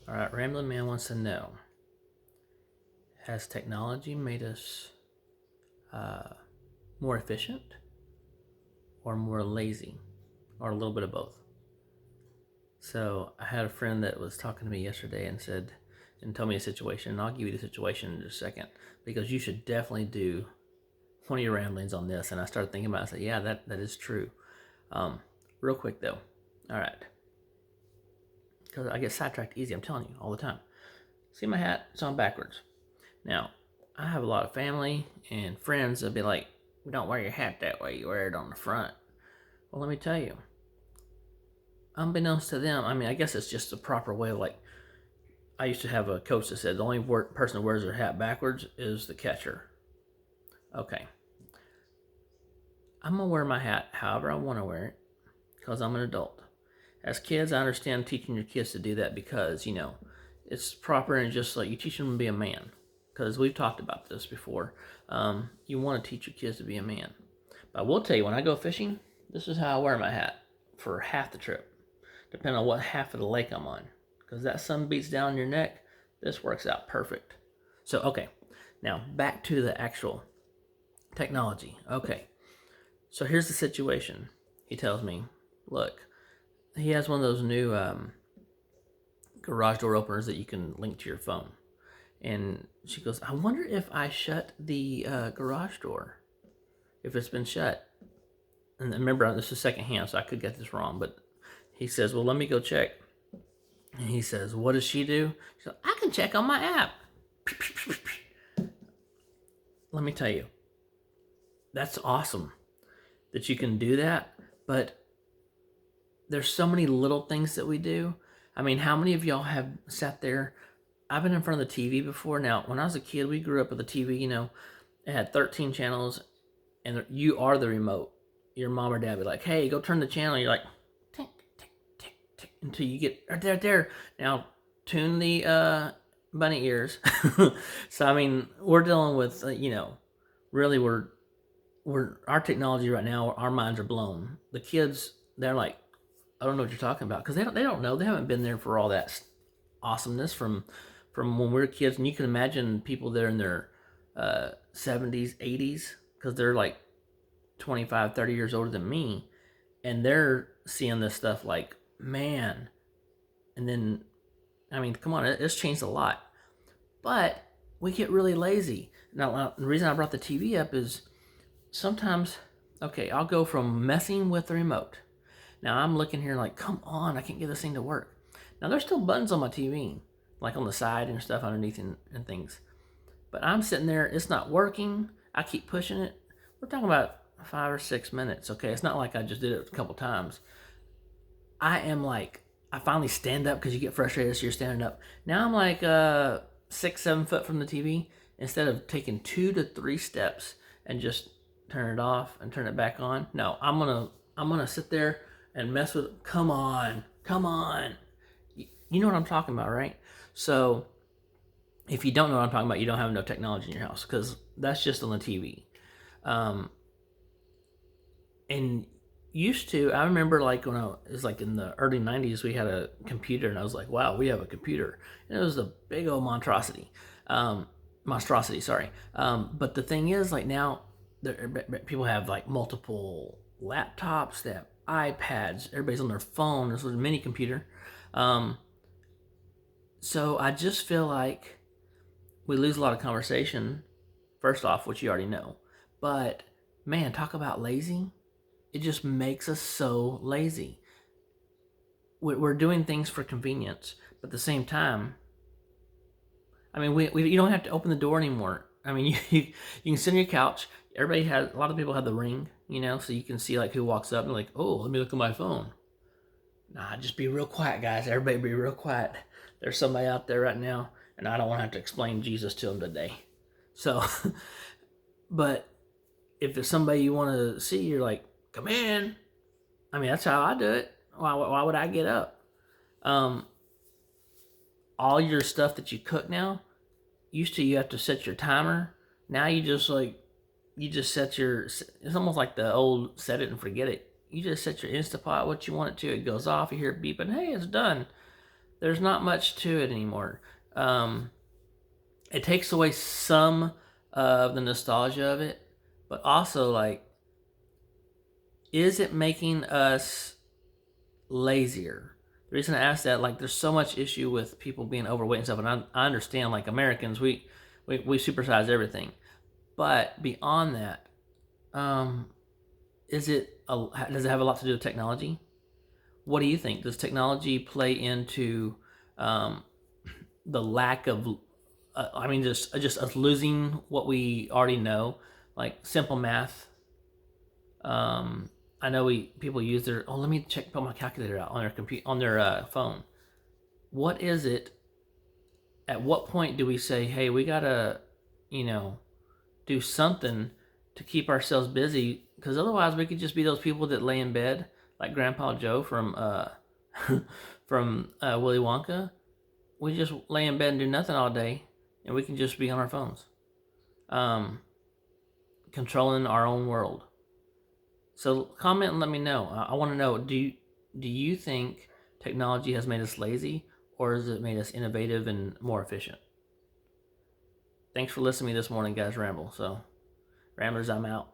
All right, Ramblin Man wants to know: has technology made us uh, more efficient, or more lazy, or a little bit of both? So I had a friend that was talking to me yesterday and told me a situation, and I'll give you the situation in just a second because you should definitely do one of your ramblings on this. And I started thinking about it. I said, yeah, that is true. Um, Real quick though. All right, because I get sidetracked easy. I'm telling you all the time. See my hat? It's on backwards. Now, I have a lot of family and friends that be like, don't wear your hat that way, you wear it on the front. Well, let me tell you, unbeknownst to them, I guess it's just the proper way. Like, I used to have a coach that said the only person that wears their hat backwards is the catcher. Okay, I'm going to wear my hat however I want to wear it because I'm an adult. As kids, I understand teaching your kids to do that because, it's proper and just like you teach them to be a man. Because we've talked about this before. You want to teach your kids to be a man. But I will tell you, when I go fishing, this is how I wear my hat for half the trip, depending on what half of the lake I'm on. Because that sun beats down your neck, this works out perfect. So, okay, now back to the actual technology. Okay, so here's the situation. He tells me, look, he has one of those new garage door openers that you can link to your phone. And she goes, I wonder if I shut the garage door, if it's been shut. And remember, this is secondhand, so I could get this wrong. But he says, well, let me go check. And he says, what does she do? She goes, I can check on my app. Let me tell you, that's awesome that you can do that. But there's so many little things that we do. I mean, how many of y'all have sat there? I've been in front of the TV before. Now, when I was a kid, we grew up with a TV, it had 13 channels, and you are the remote. Your mom or dad would be like, hey, go turn the channel. You're like, tick, tick, tick, tick, until you get right there. Now, tune the bunny ears. So, we're dealing with, really our technology right now, our minds are blown. The kids, they're like, I don't know what you're talking about because they don't know. They haven't been there for all that awesomeness from when we were kids. And you can imagine people that are in their 70s, 80s, because they're like 25, 30 years older than me, and they're seeing this stuff like, man. And then, come on, it's changed a lot. But we get really lazy. Now, the reason I brought the TV up is sometimes, okay, I'll go from messing with the remote. Now I'm looking here like, come on, I can't get this thing to work. Now there's still buttons on my TV, like on the side and stuff underneath and things. But I'm sitting there, it's not working. I keep pushing it. We're talking about 5 or 6 minutes, okay? It's not like I just did it a couple times. I finally stand up because you get frustrated, so you're standing up. Now I'm like 6, 7 foot from the TV. Instead of taking 2 to 3 steps and just turn it off and turn it back on. No, I'm gonna sit there and mess with it. Come on. You know what I'm talking about, right? So if you don't know what I'm talking about, you don't have no technology in your house because that's just on the TV. And used to, I remember like when it was like in the early 90s, we had a computer and I was like, wow, we have a computer. And it was a big old monstrosity, sorry. But the thing is, like now, people have like multiple laptops, they have iPads, everybody's on their phone, there's a mini computer. So I just feel like we lose a lot of conversation, first off, which you already know. But man, talk about lazy. It just makes us so lazy. We're doing things for convenience, but at the same time, you don't have to open the door anymore. You can sit on your couch. A lot of people have the Ring, so you can see like who walks up and like, oh, let me look at my phone. Nah, just be real quiet, guys. Everybody be real quiet. There's somebody out there right now, and I don't want to have to explain Jesus to them today. So, but if there's somebody you want to see, you're like, come in. That's how I do it. Why would I get up? All your stuff that you cook now, used to you have to set your timer. Now you just set it's almost like the old set it and forget it. You just set your Instapot what you want it to. It goes off, you hear it beeping, hey, it's done. there's not much to it anymore. Um, it takes away some of the nostalgia of it, but also like, is it making us lazier? The reason I ask that, like, there's so much issue with people being overweight and stuff, and I understand, like, Americans, we supersize everything. But beyond that, um, does it have a lot to do with technology? What do you think? Does technology play into um, the lack of, just us losing what we already know, like simple math? Um, I know people use their, oh, let me put my calculator out on their on their phone. What is it? At what point do we say, hey, we gotta, you know, do something to keep ourselves busy? Because otherwise, we could just be those people that lay in bed, like Grandpa Joe from from Willy Wonka. We just lay in bed and do nothing all day, and we can just be on our phones, um, controlling our own world. So comment and let me know. I want to know, do you think technology has made us lazy, or has it made us innovative and more efficient? Thanks for listening to me this morning, guys. Ramble. So, Ramblers, I'm out.